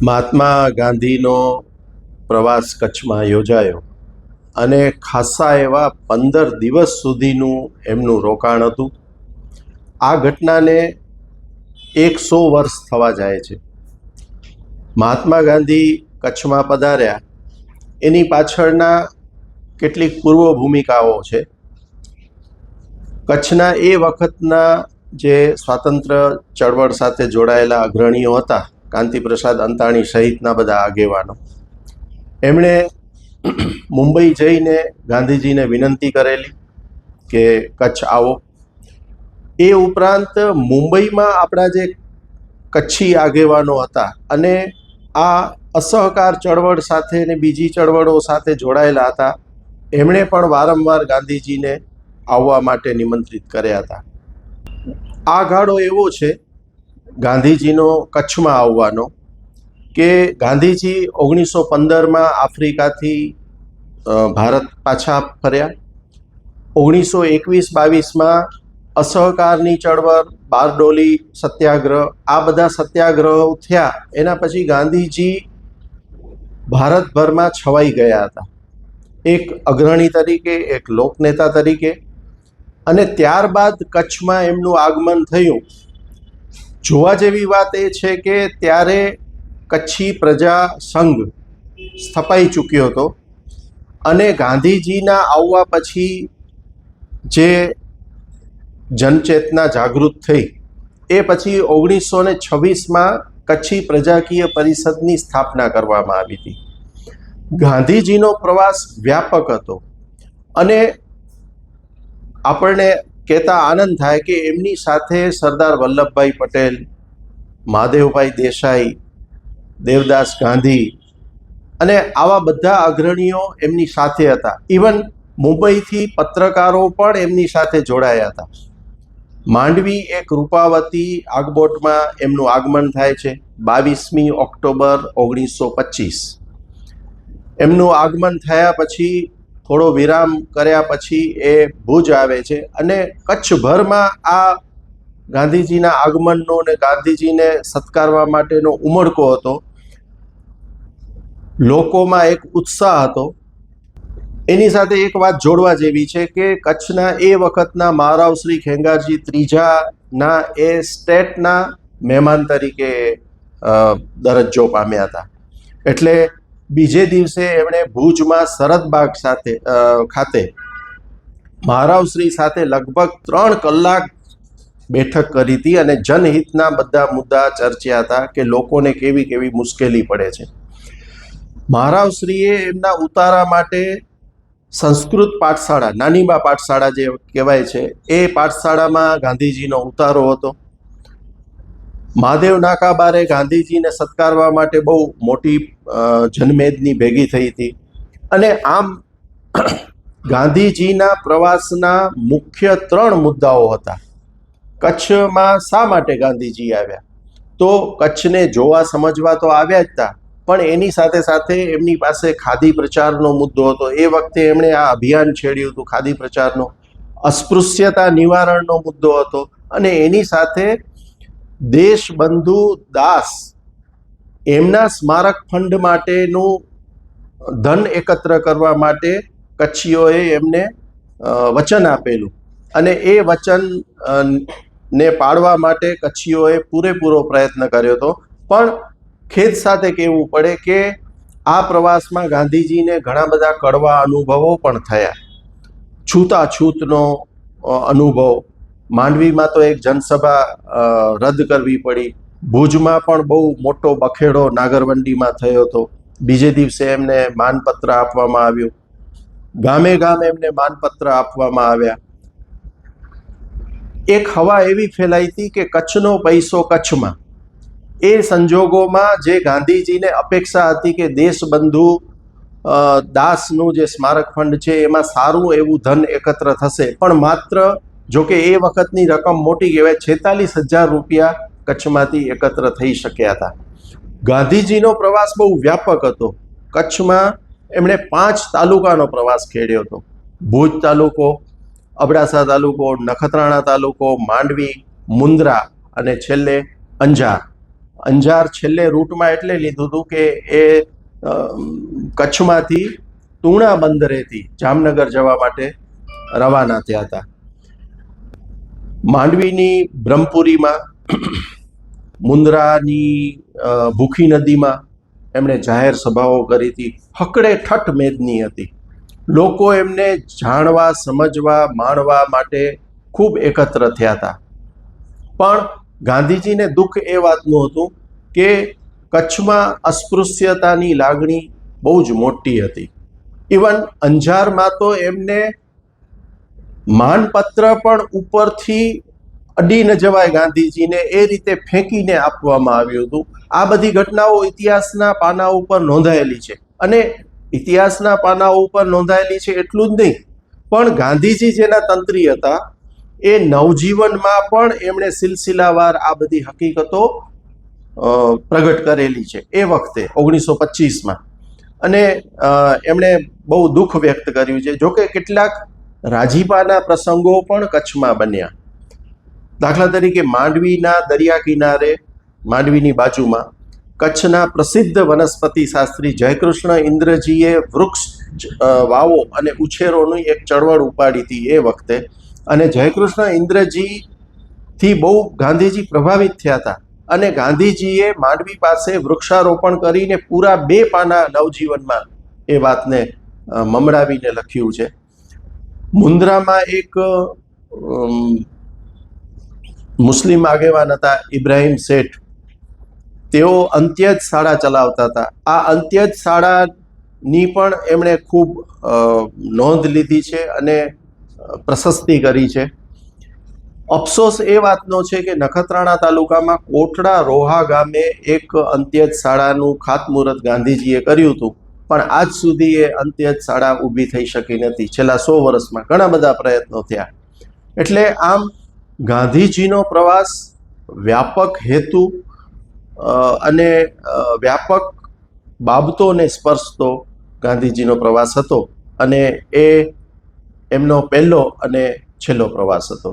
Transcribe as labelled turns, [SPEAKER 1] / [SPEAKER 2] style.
[SPEAKER 1] મહાત્મા ગાંધીનો પ્રવાસ કચ્છમાં યોજાયો અને ખાસા એવા 15 દિવસ સુધીનું એમનું રોકાણ હતું. આ ઘટનાને 100 વર્ષ થવા જાય છે. મહાત્મા ગાંધી કચ્છમાં પધાર્યા એની પાછળના કેટલીક પૂર્વ ભૂમિકાઓ છે. કચ્છના એ વખતના જે સ્વાતંત્ર્ય ચળવળ સાથે જોડાયેલા અગ્રણીઓ હતા, કાંતિપ્રસાદ અંતાણી સહિતના બધા આગેવાનો, એમણે મુંબઈ જઈને ગાંધીજીને વિનંતી કરેલી કે કચ્છ આવો. એ ઉપરાંત મુંબઈમાં આપણા જે કચ્છી આગેવાનો હતા અને આ અસહકાર ચળવળ સાથે અને બીજી ચળવળો સાથે જોડાયેલા હતા, એમણે પણ વારંવાર ગાંધીજીને આવવા માટે નિમંત્રિત કર્યા હતા. આ ગાળો એવો છે ગાંધીજીનો કચ્છમાં આવવાનો કે ગાંધીજી 1915માં આફ્રિકાથી ભારત પાછા ફર્યા. 1921-22માં અસહકારની ચળવળ, બારડોલી સત્યાગ્રહ, આ બધા સત્યાગ્રહો થયા. એના પછી ગાંધીજી ભારતભરમાં છવાઈ ગયા હતા, એક અગ્રણી તરીકે, એક લોકનેતા તરીકે. અને ત્યારબાદ કચ્છમાં એમનું આગમન થયું. જોવા જેવી વાત એ છે કે ત્યારે કચ્છી પ્રજા સંઘ સ્થપાઈ ચૂક્યો હતો અને ગાંધીજીના આવવા પછી જે જનચેતના જાગૃત થઈ એ પછી 1926માં કચ્છી પ્રજાકીય પરિષદની સ્થાપના કરવામાં આવી હતી. ગાંધીજીનો પ્રવાસ વ્યાપક હતો અને આપણને કહેતા આનંદ થાય કે એમની સાથે સરદાર વલ્લભભાઈ પટેલ, મહાદેવભાઈ દેસાઈ, દેવદાસ ગાંધી અને આવા બધા અગ્રણીઓ એમની સાથે હતા. ઇવન મુંબઈથી પત્રકારો પણ એમની સાથે જોડાયા હતા. માંડવી એક રૂપાવતી આગબોટમાં એમનું આગમન થાય છે 22મી ઓક્ટોબર 1925. એમનું આગમન થયા પછી થોડો વિરામ કર્યા પછી એ ભુજ આવે છે અને કચ્છભરમાં આ ગાંધીજીના આગમનનો અને ગાંધીજીને સત્કારવા માટેનો ઉમળકો હતો. લોકોમાં એક ઉત્સાહ હતો. એની સાથે એક વાત જોડવા જેવી છે કે કચ્છના એ વખતના મહારાવ શ્રી ખેંગારજી ત્રીજાના એ સ્ટેટના મહેમાન તરીકે દરજ્જો પામ્યા હતા. એટલે બીજે દિવસે એમણે ભુજમાં સરહદબાગ ખાતે મહારાવશ્રી સાથે લગભગ 3 કલાક બેઠક કરી હતી અને જનહિતના બધા મુદ્દા ચર્ચ્યા હતા કે લોકોને કેવી કેવી મુશ્કેલી પડે છે. મહારાવશ્રીએ એમના ઉતારા માટે સંસ્કૃત પાઠશાળા, નાનીબા પાઠશાળા જે કહેવાય છે, એ પાઠશાળામાં ગાંધીજીનો ઉતારો હતો. મહાદેવ નાકા બારે ગાંધીજીને સત્કારવા માટે બહુ મોટી જનમેદની ભેગી થઈ હતી. અને આમ ગાંધીજીના પ્રવાસના મુખ્ય 3 મુદ્દાઓ હતા. કચ્છમાં શા માટે ગાંધીજી આવ્યા? તો કચ્છને જોવા સમજવા તો આવ્યા જ હતા, પણ એની સાથે સાથે એમની પાસે ખાદી પ્રચારનો મુદ્દો હતો. એ વખતે એમણે આ અભિયાન છેડ્યું હતું ખાદી પ્રચારનો. અસ્પૃશ્યતા નિવારણનો મુદ્દો હતો અને એની સાથે દેશબંધુ દાસ એમના સ્મારક ફંડ માટેનું ધન એકત્ર કરવા માટે કચ્છીઓએ એમને વચન આપેલું અને એ વચન ને પાળવા માટે કચ્છીઓએ પૂરેપૂરો પ્રયત્ન કર્યો હતો. પણ ખેદ સાથે કહેવું પડે કે આ પ્રવાસમાં ગાંધીજીને ઘણા બધા કડવા અનુભવો પણ થયા. છૂતાછૂતનો અનુભવ. માંડવીમાં તો એક જનસભા રદ કરવી પડી. ભુજમાં પણ બહુ મોટો બખેડો નાગરવંડીમાં થયો હતો. બીજે દિવસે એમને માનપત્ર આપવામાં આવ્યું. ગામે ગામ એમને માનપત્ર આપવામાં આવ્યા. એક હવા એવી ફેલાઈ હતી કે કચ્છનો પૈસો કચ્છમાં. એ સંજોગોમાં જે ગાંધીજીને અપેક્ષા હતી કે દેશબંધુ દાસનું જે સ્મારક ફંડ છે એમાં સારું એવું ધન એકત્ર થશે, પણ માત્ર જોકે એ વખતની રકમ મોટી કહેવાય, 46,000 રૂપિયા કચ્છમાંથી એકત્ર થઈ શક્યા હતા. ગાંધીજીનો પ્રવાસ બહુ વ્યાપક હતો. કચ્છમાં એમણે 5 તાલુકાનો પ્રવાસ ખેડ્યો હતો. ભુજ તાલુકો, અબડાસા તાલુકો, નખત્રાણા તાલુકો, માંડવી, મુન્દ્રા અને છેલ્લે અંજાર. અંજાર છેલ્લે રૂટમાં એટલે લીધું હતું કે એ કચ્છમાંથી તુણા બંદરેથી જામનગર જવા માટે રવાના થયા હતા. માંડવીની બ્રહ્મપુરીમાં, મુન્દ્રાની ભૂખી નદીમાં એમણે જાહેર સભાઓ કરી હતી. હકડે ઠઠ મેદની હતી. લોકો એમને જાણવા, સમજવા, માણવા માટે ખૂબ એકત્ર થયા હતા. પણ ગાંધીજીને દુઃખ એ વાતનું હતું કે કચ્છમાં અસ્પૃશ્યતાની લાગણી બહુ જ મોટી હતી. ઇવન અંજારમાં તો એમને માનપત્ર પણ ઉપરથી અડી ન જવાય ગાંધીજીને એ રીતે ફેંકીને આપવામાં આવ્યું હતું. આ બધી ઘટનાઓ ઇતિહાસના પાના ઉપર નોંધાયેલી છે. અને ઇતિહાસના પાના ઉપર નોંધાયેલી છે એટલું જ નહીં, પણ ગાંધીજી જેના તંત્રી હતા એ નવજીવનમાં પણ એમણે સિલસિલાવાર આ બધી હકીકતો પ્રગટ કરેલી છે એ વખતે 1925માં. અને એમણે બહુ દુઃખ વ્યક્ત કર્યું છે. જોકે કેટલાક રાજીપાના પ્રસંગો પણ કચ્છમાં બન્યા. દાખલા તરીકે માંડવીના દરિયા કિનારે, માંડવીની બાજુમાં કચ્છના પ્રસિદ્ધ વનસ્પતિ શાસ્ત્રી જયકૃષ્ણ ઇન્દ્રજીએ વૃક્ષ વાવો અને ઉછેરોની એક ચળવળ ઉપાડી હતી એ વખતે. અને જયકૃષ્ણ ઇન્દ્રજીથી બહુ ગાંધીજી પ્રભાવિત થયા હતા. અને ગાંધીજીએ માંડવી પાસે વૃક્ષારોપણ કરીને પૂરા 2 પાના નવજીવનમાં એ વાતને મમરાવીને લખ્યું છે. મુન્દ્રામાં એક મુસ્લિમ આગેવાન હતા, ઇબ્રાહિમ શેઠ. તેઓ અંત્યજ શાળા ચલાવતા હતા. આ અંત્યજ શાળાની પણ એમણે ખૂબ નોંધ લીધી છે અને પ્રશસ્તિ કરી છે. અફસોસ એ વાતનો છે કે નખત્રાણા તાલુકામાં કોટડા રોહા ગામે એક અંત્યજ શાળાનું ખાતમુહૂર્ત ગાંધીજીએ કર્યું હતું, પણ આજ સુધી એ અંત્યજ શાળા ઊભી થઈ શકી નથી. છેલ્લા 100 વર્ષમાં ઘણા બધા પ્રયત્નો થયા. એટલે આમ ગાંધીજીનો પ્રવાસ વ્યાપક હેતુ અને વ્યાપક બાબતોને સ્પર્શતો ગાંધીજીનો પ્રવાસ હતો. અને એ એમનો પહેલો અને છેલ્લો પ્રવાસ હતો.